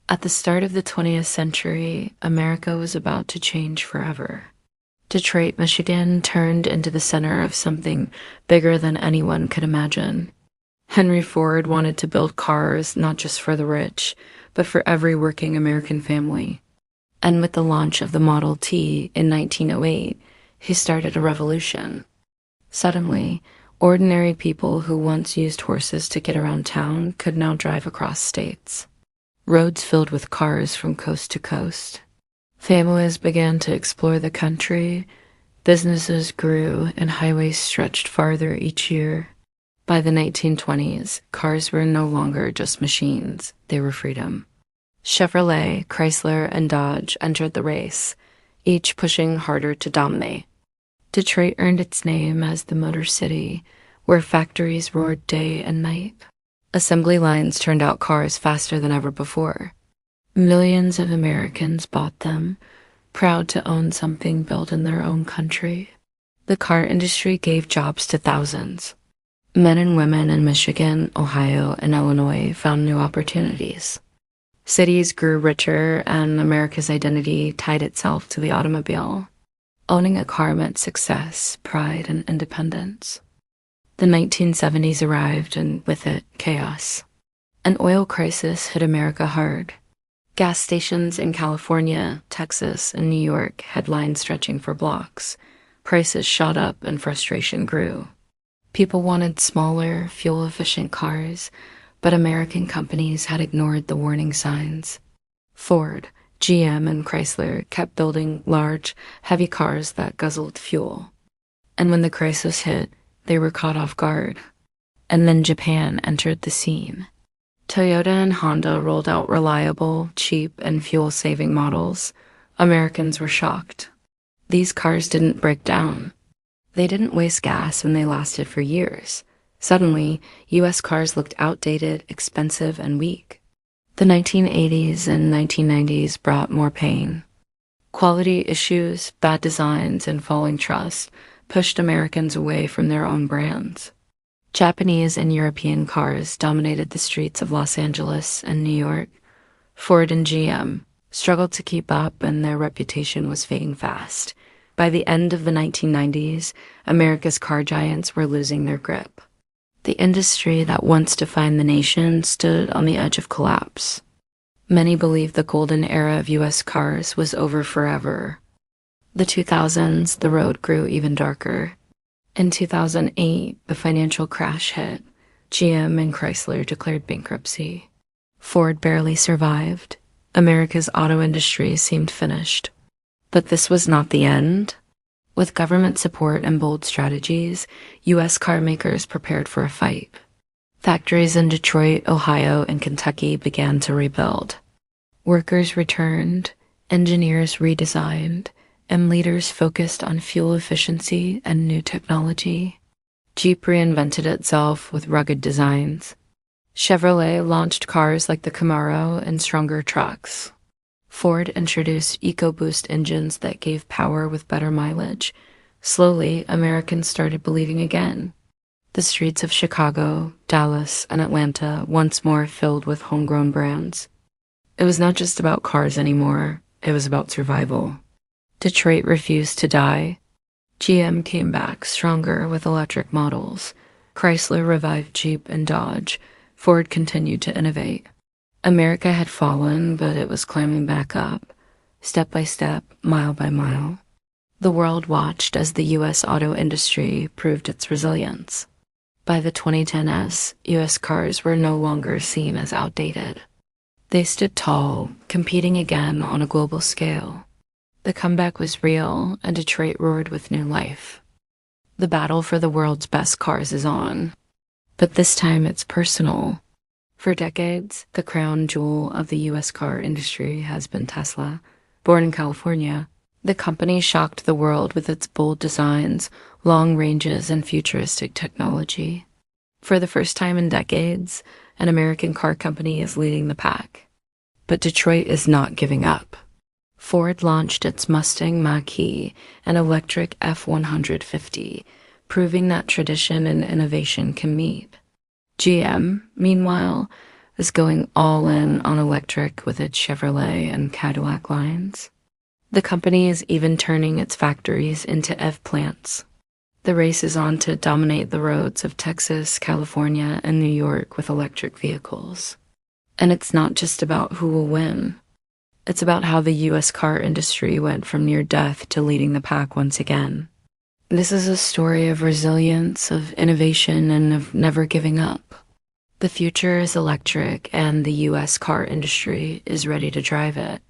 At the start of the 20th century, America was about to change forever. Detroit, Michigan turned into the center of something bigger than anyone could imagine. Henry Ford wanted to build cars not just for the rich, but for every working American family. And with the launch of the Model T in 1908, he started a revolution. Suddenly, ordinary people who once used horses to get around town could now drive across states. Roads filled with cars from coast to coast. Families began to explore the country, businesses grew, and highways stretched farther each year. By the 1920s, cars were no longer just machines, they were freedom. Chevrolet, Chrysler, and Dodge entered the race, each pushing harder to dominate. Detroit earned its name as the Motor City, where factories roared day and night. Assembly lines turned out cars faster than ever before. Millions of Americans bought them, proud to own something built in their own country. The car industry gave jobs to thousands. Men and women in Michigan, Ohio, and Illinois found new opportunities. Cities grew richer, and America's identity tied itself to the automobile. Owning a car meant success, pride, and independence. The 1970s arrived, and with it, chaos. An oil crisis hit America hard. Gas stations in California, Texas, and New York had lines stretching for blocks. Prices shot up and frustration grew. People wanted smaller, fuel-efficient cars, but American companies had ignored the warning signs. Ford, GM, and Chrysler kept building large, heavy cars that guzzled fuel. And when the crisis hit, they were caught off guard. And then Japan entered the scene. Toyota and Honda rolled out reliable, cheap, and fuel-saving models. Americans were shocked. These cars didn't break down. They didn't waste gas, and they lasted for years. Suddenly, U.S. cars looked outdated, expensive, and weak. The 1980s and 1990s brought more pain. Quality issues, bad designs, and falling trust pushed Americans away from their own brands. Japanese and European cars dominated the streets of Los Angeles and New York. Ford and GM struggled to keep up, and their reputation was fading fast. By the end of the 1990s, America's car giants were losing their grip. The industry that once defined the nation stood on the edge of collapse. Many believed the golden era of U.S. cars was over forever. The 2000s, the road grew even darker. In 2008, the financial crash hit. GM and Chrysler declared bankruptcy. Ford barely survived. America's auto industry seemed finished. But this was not the end. With government support and bold strategies, U.S. car makers prepared for a fight. Factories in Detroit, Ohio, and Kentucky began to rebuild. Workers returned, engineers redesigned, and leaders focused on fuel efficiency and new technology. Jeep reinvented itself with rugged designs. Chevrolet launched cars like the Camaro and stronger trucks. Ford introduced EcoBoost engines that gave power with better mileage. Slowly, Americans started believing again. The streets of Chicago, Dallas, and Atlanta once more filled with homegrown brands. It was not just about cars anymore, it was about survival. Detroit refused to die. GM came back stronger with electric models. Chrysler revived Jeep and Dodge. Ford continued to innovate. America had fallen, but it was climbing back up, step by step, mile by mile. The world watched as the U.S. auto industry proved its resilience. By the 2010s, U.S. cars were no longer seen as outdated. They stood tall, competing again on a global scale. The comeback was real, and Detroit roared with new life. The battle for the world's best cars is on. But this time it's personal. For decades, the crown jewel of the U.S. car industry has been Tesla. Born in California, the company shocked the world with its bold designs, long ranges, and futuristic technology. For the first time in decades, an American car company is leading the pack. But Detroit is not giving up. Ford launched its Mustang Mach-E, an electric F-150, proving that tradition and innovation can meet. GM, meanwhile, is going all in on electric with its Chevrolet and Cadillac lines. The company is even turning its factories into EV plants. The race is on to dominate the roads of Texas, California, and New York with electric vehicles. And it's not just about who will win. It's about how the US car industry went from near death to leading the pack once again. This is a story of resilience, of innovation, and of never giving up. The future is electric, and the US car industry is ready to drive it.